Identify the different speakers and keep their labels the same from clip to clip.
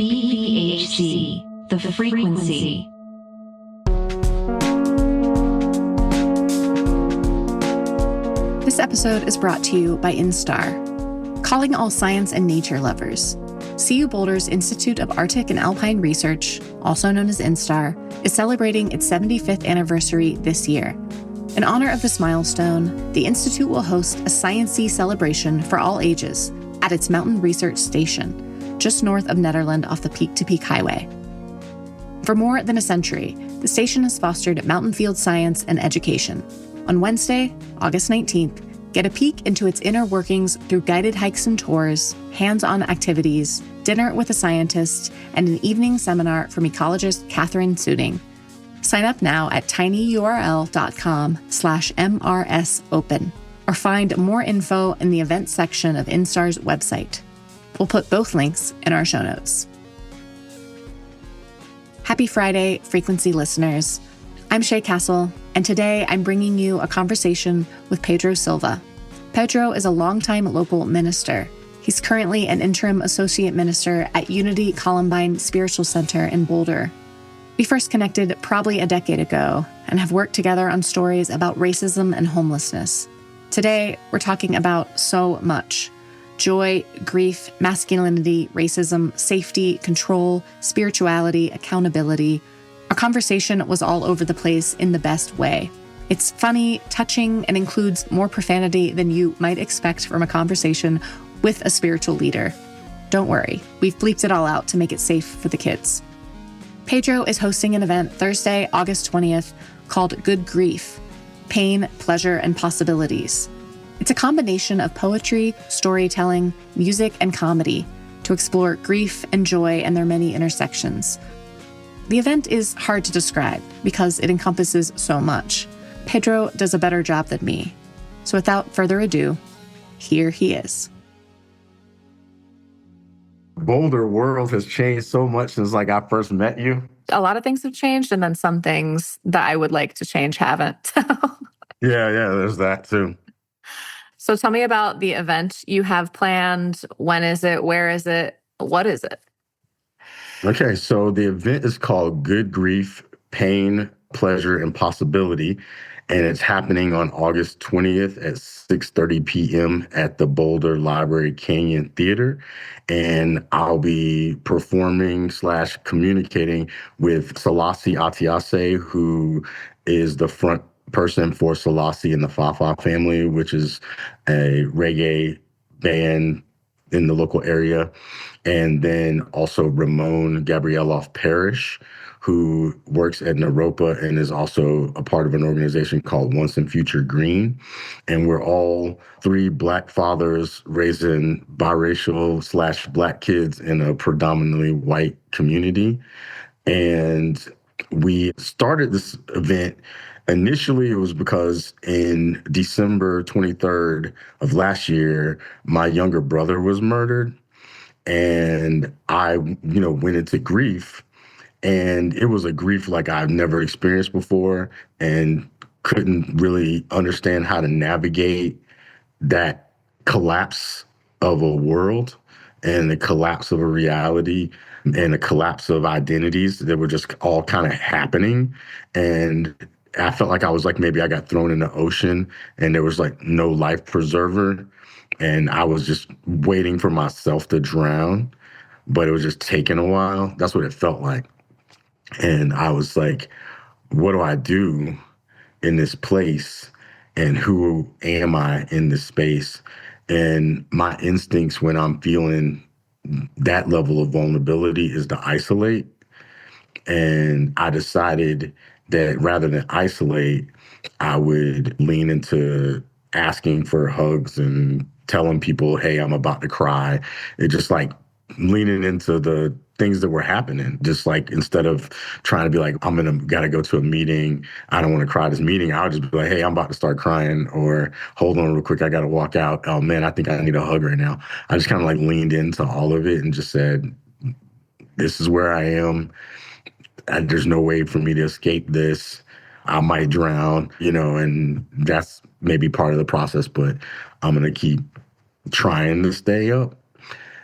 Speaker 1: BVHC, the frequency.
Speaker 2: This episode is brought to you by INSTAAR, calling all science and nature lovers. CU Boulder's Institute of Arctic and Alpine Research, also known as INSTAAR, is celebrating its 75th anniversary this year. In honor of this milestone, the Institute will host a science-y celebration for all ages at its Mountain Research Station, just north of Nederland off the Peak to Peak Highway. For more than a century, the station has fostered mountain field science and education. On Wednesday, August 19th, get a peek into its inner workings through guided hikes and tours, hands-on activities, dinner with a scientist, and an evening seminar from ecologist Katharine Suding. Sign up now at tinyurl.com/MRSopen or find more info in the events section of INSTAAR's website. We'll put both links in our show notes. Happy Friday, Frequency listeners. I'm Shay Castle, and today I'm bringing you a conversation with Pedro Silva. Pedro is a longtime local minister. He's currently an interim associate minister at Unity Columbine Spiritual Center in Boulder. We first connected probably a decade ago and have worked together on stories about racism and homelessness. Today, we're talking about so much: joy, grief, masculinity, racism, safety, control, spirituality, accountability. Our conversation was all over the place in the best way. It's funny, touching, and includes more profanity than you might expect from a conversation with a spiritual leader. Don't worry, we've bleeped it all out to make it safe for the kids. Pedro is hosting an event Thursday, August 20th, called Good Grief: Pain, Pleasure, and Possibilities. It's a combination of poetry, storytelling, music, and comedy to explore grief and joy and their many intersections. The event is hard to describe because it encompasses so much. Pedro does a better job than me. So without further ado, here he is.
Speaker 3: Boulder world has changed so much since I first met you.
Speaker 2: A lot of things have changed, and then some things that I would like to change haven't.
Speaker 3: Yeah, there's that too.
Speaker 2: So tell me about the event you have planned. When is it? Where is it? What is it?
Speaker 3: Okay, so the event is called Good Grief, Pain, Pleasure, and Possibility, and it's happening on August 20th at 6:30 p.m. at the Boulder Library Canyon Theater, and I'll be performing/communicating with Selassie Atiase, who is the front person for Selassie and the Fafa family, which is a reggae band in the local area. And then also Ramon Gabrieloff Parrish, who works at Naropa and is also a part of an organization called Once and Future Green. And we're all three Black fathers raising biracial/Black kids in a predominantly white community. And we started this event. Initially, it was because in December 23rd of last year, my younger brother was murdered. And I, went into grief, and it was a grief like I've never experienced before and couldn't really understand how to navigate that collapse of a world and the collapse of a reality and the collapse of identities that were just all kind of happening. And I felt like I was maybe I got thrown in the ocean and there was no life preserver. And I was just waiting for myself to drown, but it was just taking a while. That's what it felt like. And I was like, what do I do in this place? And who am I in this space? And my instincts when I'm feeling that level of vulnerability is to isolate. And I decided that rather than isolate, I would lean into asking for hugs and telling people, hey, I'm about to cry. It just leaning into the things that were happening. Just instead of trying to be gotta go to a meeting. I don't want to cry at this meeting. I'll just be like, hey, I'm about to start crying, or hold on real quick. I got to walk out. Oh man, I think I need a hug right now. I just kind of leaned into all of it and just said, this is where I am. There's no way for me to escape this. I might drown, and that's maybe part of the process, but I'm going to keep trying to stay up.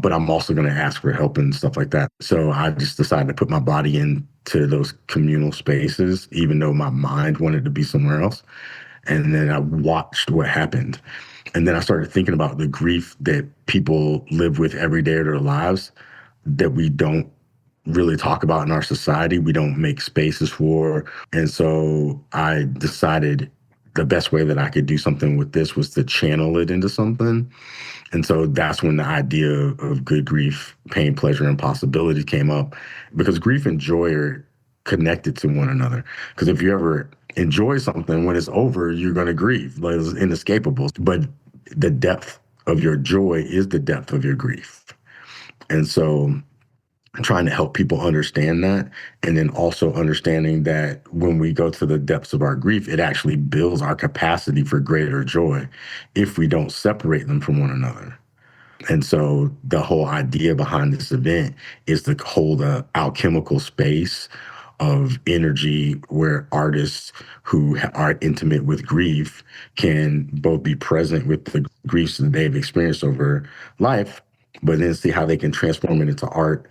Speaker 3: but I'm also going to ask for help and stuff like that. So I just decided to put my body into those communal spaces, even though my mind wanted to be somewhere else. And then I watched what happened. And then I started thinking about the grief that people live with every day of their lives that we don't really talk about in our society. We don't make spaces for. And so I decided the best way that I could do something with this was to channel it into something. And so that's when the idea of good grief, pain, pleasure, and possibility came up, because grief and joy are connected to one another. Because if you ever enjoy something, when it's over, you're going to grieve. Like, it's inescapable. But the depth of your joy is the depth of your grief. And so trying to help people understand that, and then also understanding that when we go to the depths of our grief, it actually builds our capacity for greater joy if we don't separate them from one another. And so the whole idea behind this event is to hold an alchemical space of energy where artists who are intimate with grief can both be present with the griefs that they've experienced over life, but then see how they can transform it into art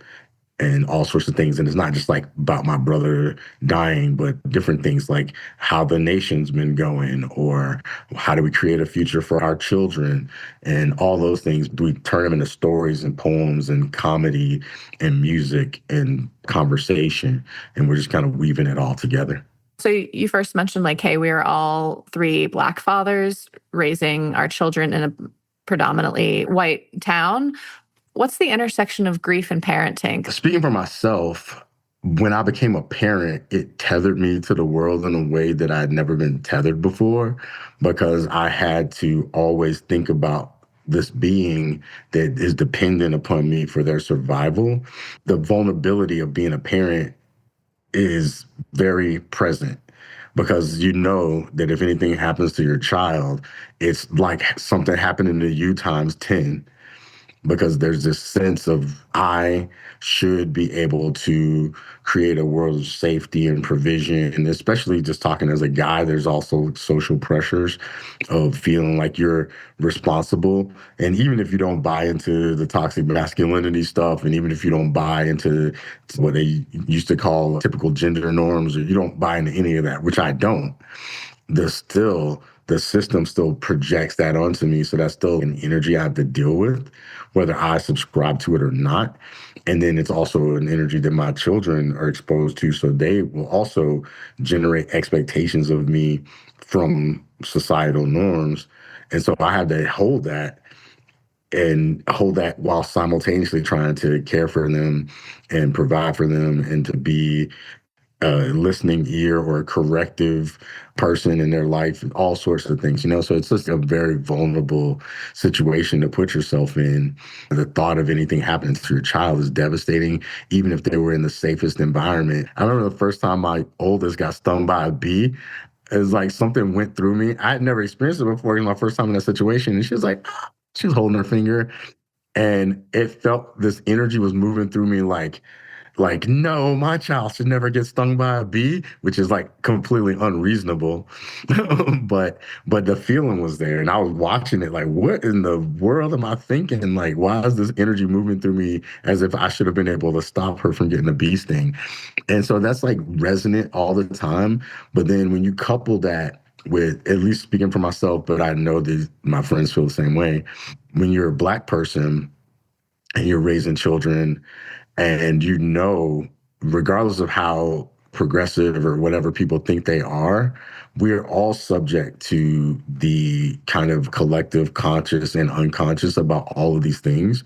Speaker 3: and all sorts of things. And it's not just like about my brother dying, but different things like how the nation's been going, or how do we create a future for our children, and all those things. We turn them into stories and poems and comedy and music and conversation, and we're just kind of weaving it all together.
Speaker 2: So you first mentioned like, hey, we are all three Black fathers raising our children in a predominantly white town. What's the intersection of grief and parenting?
Speaker 3: Speaking for myself, when I became a parent, it tethered me to the world in a way that I had never been tethered before, because I had to always think about this being that is dependent upon me for their survival. The vulnerability of being a parent is very present, because you know that if anything happens to your child, it's like something happening to you times 10. Because there's this sense of I should be able to create a world of safety and provision. And especially just talking as a guy, there's also social pressures of feeling like you're responsible. And even if you don't buy into the toxic masculinity stuff, and even if you don't buy into what they used to call typical gender norms, or you don't buy into any of that, which I don't, the system still projects that onto me. So that's still an energy I have to deal with, whether I subscribe to it or not. And then it's also an energy that my children are exposed to. So they will also generate expectations of me from societal norms. And so I have to hold that while simultaneously trying to care for them and provide for them, and to be a listening ear or a corrective person in their life, and all sorts of things, So it's just a very vulnerable situation to put yourself in. The thought of anything happening to your child is devastating, even if they were in the safest environment. I remember the first time my oldest got stung by a bee. It was like something went through me. I had never experienced it before. It was my first time in that situation. And she was like, "Ah." She was holding her finger. And it felt, this energy was moving through me like, no, my child should never get stung by a bee, which is like completely unreasonable. but the feeling was there, and I was watching it like, what in the world am I thinking? Like, why is this energy moving through me as if I should have been able to stop her from getting a bee sting? And so that's like resonant all the time. But then when you couple that with, at least speaking for myself, but I know that my friends feel the same way, when you're a Black person and you're raising children, and regardless of how progressive or whatever people think they are, we're all subject to the kind of collective conscious and unconscious about all of these things.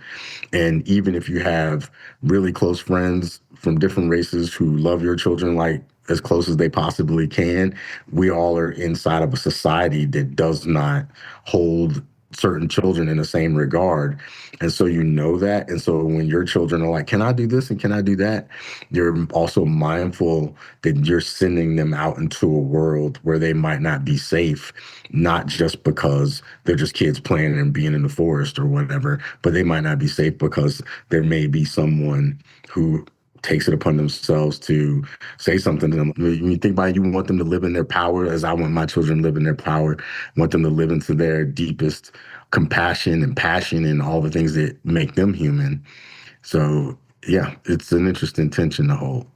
Speaker 3: And even if you have really close friends from different races who love your children like as close as they possibly can, we all are inside of a society that does not hold certain children in the same regard. And so that. And so when your children are like, can I do this and can I do that? You're also mindful that you're sending them out into a world where they might not be safe, not just because they're just kids playing and being in the forest or whatever, but they might not be safe because there may be someone who takes it upon themselves to say something to them. When you think about it, you want them to live in their power, as I want my children to live in their power. I want them to live into their deepest compassion and passion and all the things that make them human. So yeah, it's an interesting tension to hold.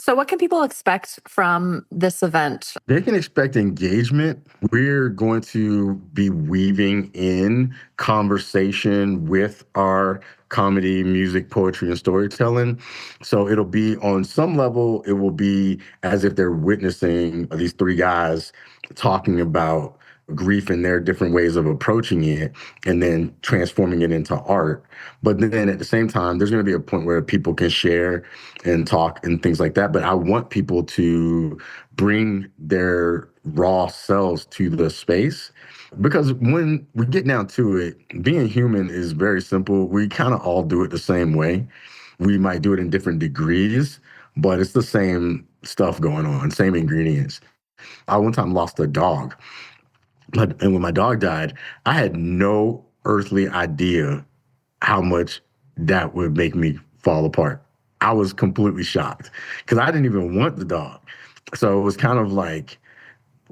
Speaker 2: So what can people expect from this event?
Speaker 3: They can expect engagement. We're going to be weaving in conversation with our comedy, music, poetry, and storytelling. So it'll be on some level, it will be as if they're witnessing these three guys talking about grief and their different ways of approaching it and then transforming it into art. But then at the same time, there's going to be a point where people can share and talk and things like that. But I want people to bring their raw selves to the space, because when we get down to it, being human is very simple. We kind of all do it the same way. We might do it in different degrees, but it's the same stuff going on, same ingredients. I one time lost a dog. And when my dog died, I had no earthly idea how much that would make me fall apart. I was completely shocked because I didn't even want the dog. So it was kind of like,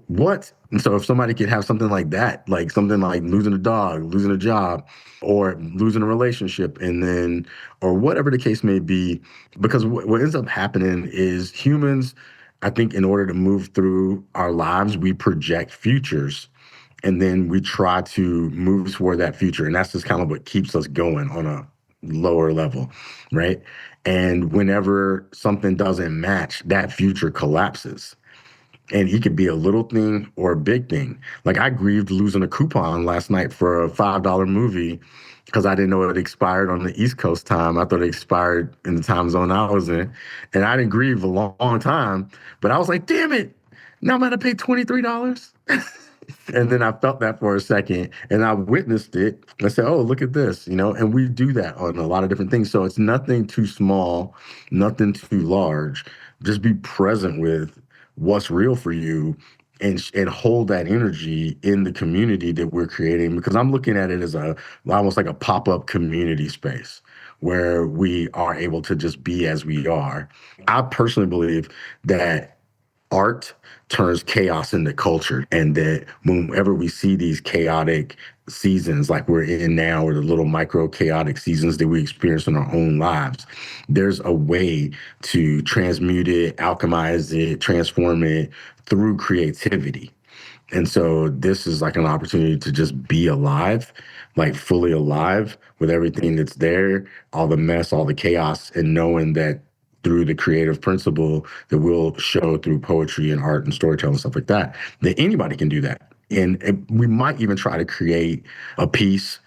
Speaker 3: what? And so if somebody could have something like that, like something like losing a dog, losing a job, or losing a relationship, and then, or whatever the case may be, because what ends up happening is humans, I think in order to move through our lives, we project futures. And then we try to move toward that future. And that's just kind of what keeps us going on a lower level, right? And whenever something doesn't match, that future collapses. And it could be a little thing or a big thing. Like I grieved losing a coupon last night for a $5 movie because I didn't know it expired on the East Coast time. I thought it expired in the time zone I was in. And I didn't grieve a long time, but I was like, damn it, now I'm going to pay $23. And then I felt that for a second and I witnessed it. I said, oh, look at this, and we do that on a lot of different things. So it's nothing too small, nothing too large. Just be present with what's real for you and hold that energy in the community that we're creating, because I'm looking at it as almost like a pop-up community space where we are able to just be as we are. I personally believe that art turns chaos into culture, and that whenever we see these chaotic seasons like we're in now, or the little micro chaotic seasons that we experience in our own lives, there's a way to transmute it, alchemize it, transform it through creativity. And so this is like an opportunity to just be alive, like fully alive with everything that's there, all the mess, all the chaos, and knowing that through the creative principle that we'll show through poetry and art and storytelling and stuff like that, that anybody can do that. And we might even try to create a piece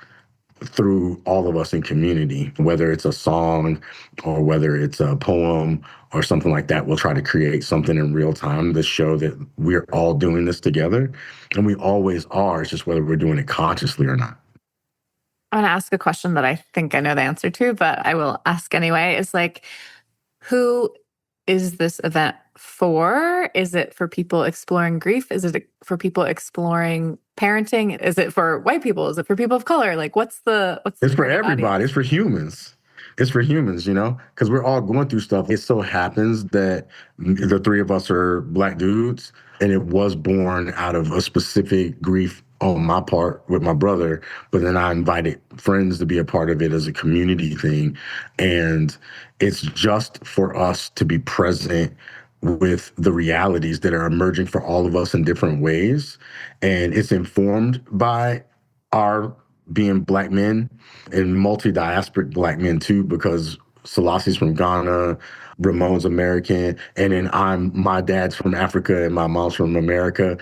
Speaker 3: through all of us in community, whether it's a song or whether it's a poem or something like that. We'll try to create something in real time to show that we're all doing this together. And we always are. It's just whether we're doing it consciously or not.
Speaker 2: I want to ask a question that I think I know the answer to, but I will ask anyway. Is like, who is this event for? Is it for people exploring grief? Is it for people exploring parenting? Is it for white people? Is it for people of color? Like, what's
Speaker 3: It's for everybody. Audience? It's for humans. It's for humans, because we're all going through stuff. It so happens that the three of us are Black dudes, and it was born out of a specific grief on my part with my brother, but then I invited friends to be a part of it as a community thing. And it's just for us to be present with the realities that are emerging for all of us in different ways. And it's informed by our being Black men and multi-diasporic Black men too, because Selassie's from Ghana, Ramon's American, and then my dad's from Africa and my mom's from America.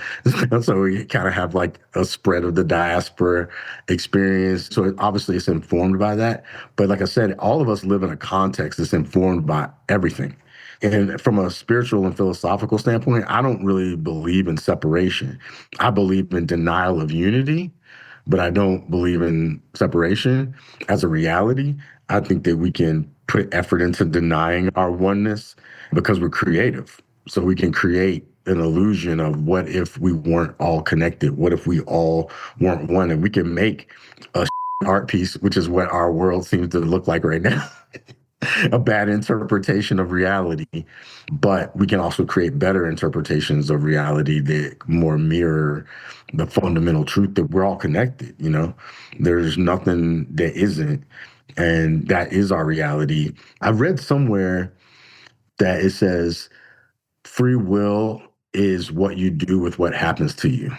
Speaker 3: So we kind of have like a spread of the diaspora experience. So obviously it's informed by that. But like I said, all of us live in a context that's informed by everything. And from a spiritual and philosophical standpoint, I don't really believe in separation. I believe in denial of unity, but I don't believe in separation as a reality. I think that we can put effort into denying our oneness because we're creative. So we can create an illusion of what if we weren't all connected? What if we all weren't one? And we can make a art piece, which is what our world seems to look like right now. a bad interpretation of reality, but we can also create better interpretations of reality that more mirror the fundamental truth that we're all connected, you know? There's nothing that isn't, and that is our reality. I read somewhere that it says free will is what you do with what happens to you.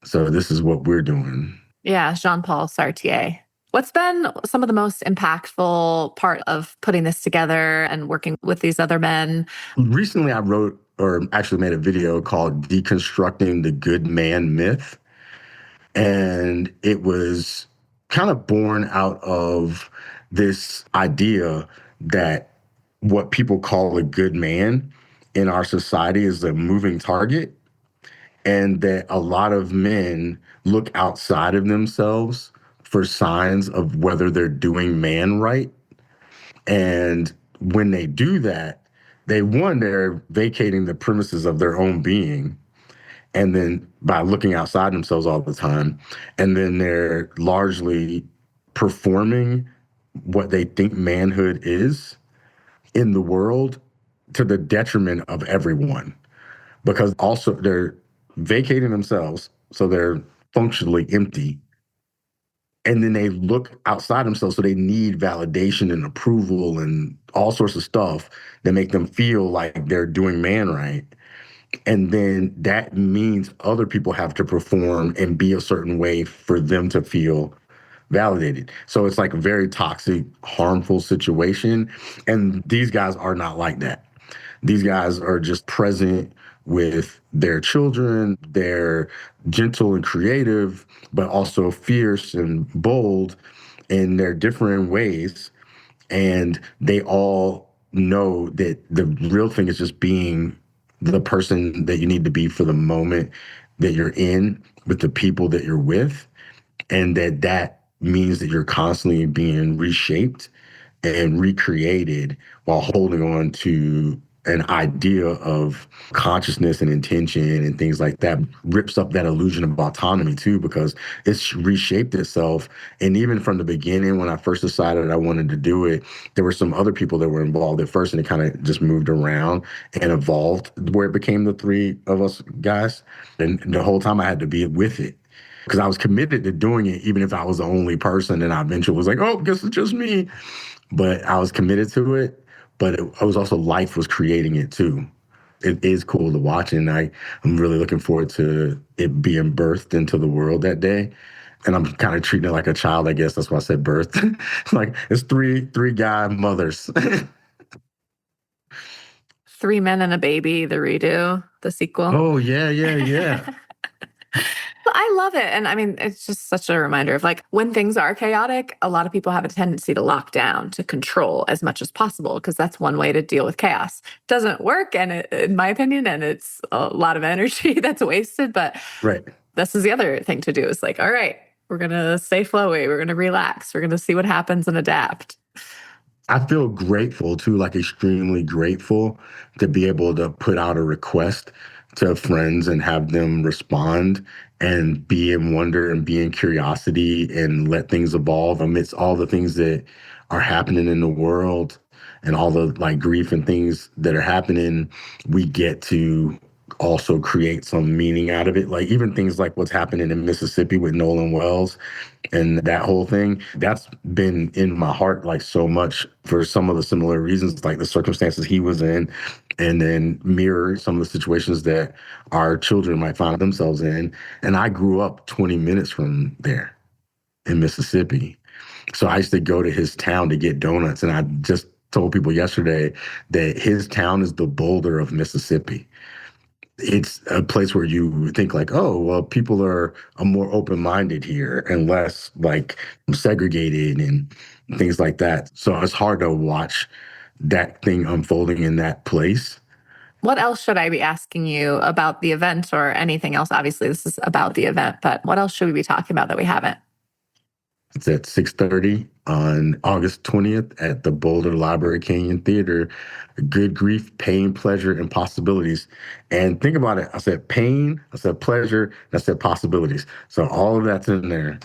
Speaker 3: So this is what we're doing.
Speaker 2: Yeah, Jean-Paul Sartre. What's been some of the most impactful part of putting this together and working with these other men?
Speaker 3: Recently, I wrote or actually made a video called Deconstructing the Good Man Myth. And it was kind of born out of this idea that what people call a good man in our society is a moving target, and that a lot of men look outside of themselves for signs of whether they're doing man right. And when they do that, they're vacating the premises of their own being. And then by looking outside themselves all the time, and then they're largely performing what they think manhood is in the world to the detriment of everyone. Because also they're vacating themselves, so they're functionally empty. And then they look outside themselves, so they need validation and approval and all sorts of stuff that make them feel like they're doing man right. And then that means other people have to perform and be a certain way for them to feel validated. So it's like a very toxic, harmful situation. And these guys are not like that. These guys are just present with their children. They're gentle and creative, but also fierce and bold in their different ways. And they all know that the real thing is just being the person that you need to be for the moment that you're in with the people that you're with. And that means that you're constantly being reshaped and recreated while holding on to an idea of consciousness and intention and things like that. Rips up that illusion of autonomy too, because it's reshaped itself. And even from the beginning, when I first decided I wanted to do it, there were some other people that were involved at first, and it kind of just moved around and evolved where it became the three of us guys. And the whole time I had to be with it, because I was committed to doing it, even if I was the only person. And I eventually was like, oh, guess it's just me. But I was committed to it. But it was also life was creating it too. It is cool to watch, and I'm really looking forward to it being birthed into the world that day. And I'm kind of treating it like a child, I guess. That's why I said birth. Like it's three guy mothers.
Speaker 2: Three Men and a Baby, the redo, the sequel.
Speaker 3: Oh yeah.
Speaker 2: I love it. And I mean, it's just such a reminder of like when things are chaotic, a lot of people have a tendency to lock down, to control as much as possible, because that's one way to deal with chaos. It doesn't work, and in my opinion, and it's a lot of energy that's wasted. But
Speaker 3: Right.
Speaker 2: This is the other thing to do is like, all right, we're going to stay flowy. We're going to relax. We're going to see what happens and adapt.
Speaker 3: I feel grateful too, like extremely grateful to be able to put out a request to friends and have them respond and be in wonder and be in curiosity and let things evolve amidst all the things that are happening in the world and all the like grief and things that are happening. We get to also create some meaning out of it. Like even things like what's happening in Mississippi with Nolan Wells and that whole thing, that's been in my heart like so much for some of the similar reasons, like the circumstances he was in, and then mirror some of the situations that our children might find themselves in. And I grew up 20 minutes from there in Mississippi. So I used to go to his town to get donuts. And I just told people yesterday that his town is the Boulder of Mississippi. It's a place where you think like, oh, well, people are more open-minded here and less like segregated and things like that. So it's hard to watch that thing unfolding in that place.
Speaker 2: What else should I be asking you about the event or anything else? Obviously, this is about the event, but what else should we be talking about that we haven't?
Speaker 3: It's at 6:30 on August 20th at the Boulder Library Canyon Theater. Good grief, pain, pleasure, and possibilities. And think about it. I said pain, I said pleasure, and I said possibilities. So all of that's in there.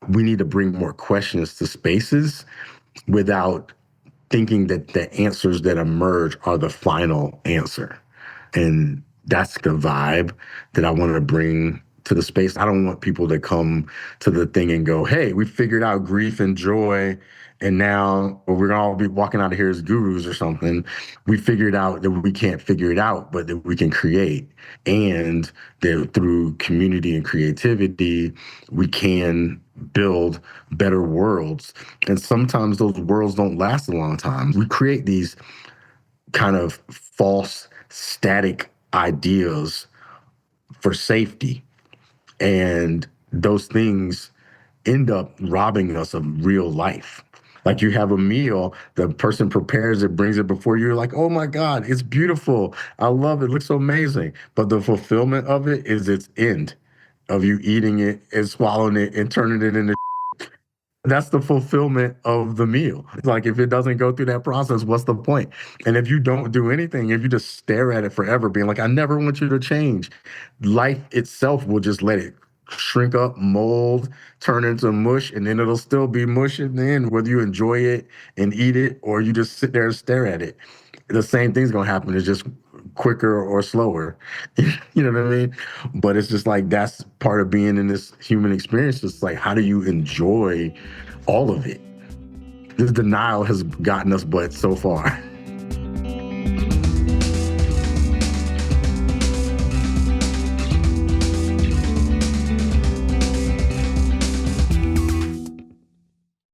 Speaker 3: We need to bring more questions to spaces without thinking that the answers that emerge are the final answer. And that's the vibe that I want to bring to the space. I don't want people to come to the thing and go, hey, we figured out grief and joy, and now we're going to all be walking out of here as gurus or something. We figured out that we can't figure it out, but that we can create. And that through community and creativity, we can build better worlds. And sometimes those worlds don't last a long time. We create these kind of false, static ideas for safety. And those things end up robbing us of real life. Like you have a meal, the person prepares it, brings it before you, you're like, oh my God, it's beautiful. I love it. It looks so amazing. But the fulfillment of it is its end of you eating it and swallowing it and turning it into. That's the fulfillment of the meal. It's like, if it doesn't go through that process, what's the point? And if you don't do anything, if you just stare at it forever, being like, I never want you to change, life itself will just let it shrink up, mold, turn into mush, and then it'll still be mush in the end, whether you enjoy it and eat it or you just sit there and stare at it. The same thing's gonna happen. It's just quicker or slower. You know what I mean? But it's just like, that's part of being in this human experience. It's like, how do you enjoy all of it? This denial has gotten us but so far.